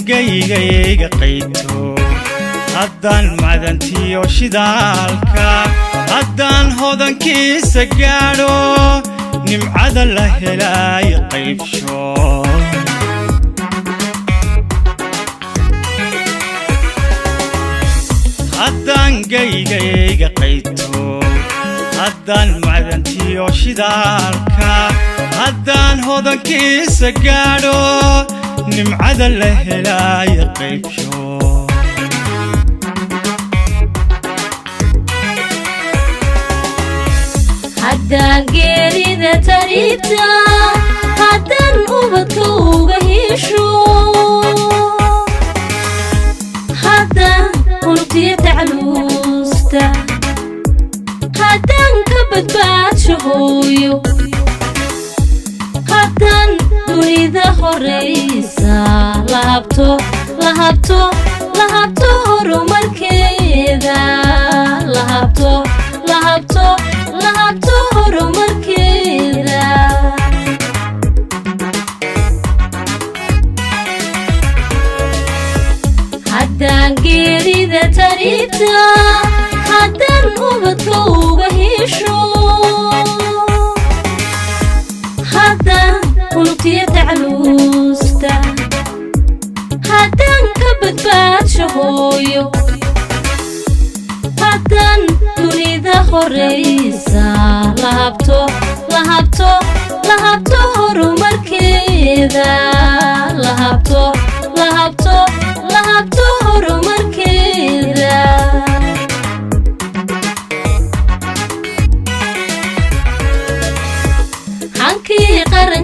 gayga qayto haddaan madantiyo shidaalka haddaan hodankiisa gaadho nimcada la helay qaybsho haddaan gayga qayto haddaan madantiyo shidaalka haddaan hodankiisa gaadho nimcada la helay qaybsho haddaan geerida taribta haddaan ubadka uga hesho haddaan unugtiya tacluusta haddaan ka badbaadsho hooyo haddaan dunida horeysa lahabto horumarkeeda lahabto horumarkeeda haddaan geerida taribta haddaan ubadka uga hesho haddaan unugtiya tacluusta haddaan ka badbaadsho hooyo haddaan dunida horeysa lahabto horumarkeeda lahabto horumarkeeda hankii qaran